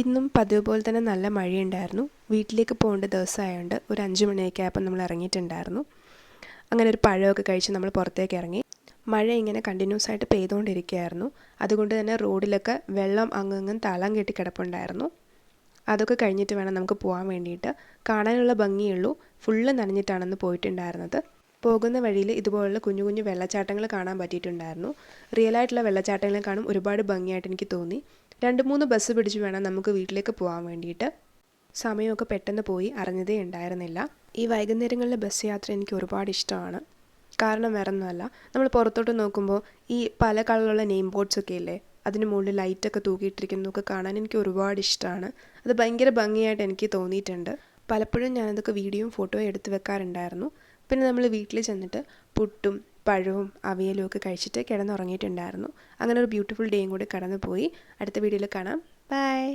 ഇന്നും പതിവ് പോലെ തന്നെ നല്ല മഴയുണ്ടായിരുന്നു. വീട്ടിലേക്ക് പോകേണ്ട ദിവസമായതുകൊണ്ട് ഒരു 5 മണിയൊക്കെ ആയപ്പോൾ നമ്മൾ ഇറങ്ങിയിട്ടുണ്ടായിരുന്നു. അങ്ങനെ ഒരു പഴമൊക്കെ കഴിച്ച് നമ്മൾ പുറത്തേക്ക് ഇറങ്ങി. മഴ ഇങ്ങനെ കണ്ടിന്യൂസ് ആയിട്ട് പെയ്തുകൊണ്ടിരിക്കുകയായിരുന്നു. അതുകൊണ്ട് തന്നെ റോഡിലൊക്കെ വെള്ളം അങ്ങും തളം കെട്ടി കിടപ്പുണ്ടായിരുന്നു. അതൊക്കെ കഴിഞ്ഞിട്ട് വേണം നമുക്ക് പോകാൻ വേണ്ടിയിട്ട്. കാണാനുള്ള ഭംഗിയുള്ളൂ, ഫുള്ള് നനഞ്ഞിട്ടാണെന്ന് പോയിട്ടുണ്ടായിരുന്നത്. പോകുന്ന വഴിയിൽ ഇതുപോലുള്ള കുഞ്ഞു കുഞ്ഞു വെള്ളച്ചാട്ടങ്ങൾ കാണാൻ പറ്റിയിട്ടുണ്ടായിരുന്നു. റിയലായിട്ടുള്ള വെള്ളച്ചാട്ടങ്ങളെക്കാളും ഒരുപാട് ഭംഗിയായിട്ട് എനിക്ക് തോന്നി. 2-3 ബസ് പിടിച്ച് വേണം നമുക്ക് വീട്ടിലേക്ക് പോകാൻ വേണ്ടിയിട്ട്. സമയമൊക്കെ പെട്ടെന്ന് പോയി, അറിഞ്ഞതേ ഉണ്ടായിരുന്നില്ല. ഈ വൈകുന്നേരങ്ങളിലെ ബസ് യാത്ര എനിക്ക് ഒരുപാട് ഇഷ്ടമാണ്. കാരണം വേറെ ഒന്നുമല്ല, നമ്മൾ പുറത്തോട്ട് നോക്കുമ്പോൾ ഈ പല കളറുള്ള നെയിം ബോർഡ്സൊക്കെ ഇല്ലേ, അതിന് മുകളിൽ ലൈറ്റൊക്കെ തൂക്കിയിട്ടിരിക്കുന്നതൊക്കെ കാണാൻ എനിക്ക് ഒരുപാട് ഇഷ്ടമാണ്. അത് ഭയങ്കര ഭംഗിയായിട്ട് എനിക്ക് തോന്നിയിട്ടുണ്ട്. പലപ്പോഴും ഞാനതൊക്കെ വീഡിയോയും ഫോട്ടോയും എടുത്ത് വെക്കാറുണ്ടായിരുന്നു. പിന്നെ നമ്മൾ വീട്ടിൽ ചെന്നിട്ട് പുട്ടും പഴവും അവിയലും ഒക്കെ കഴിച്ചിട്ട് കിടന്നുറങ്ങിയിട്ടുണ്ടായിരുന്നു. അങ്ങനെ ഒരു ബ്യൂട്ടിഫുൾ ഡേയും കൂടി കടന്നു പോയി. അടുത്ത വീഡിയോയിൽ കാണാം. ബൈ.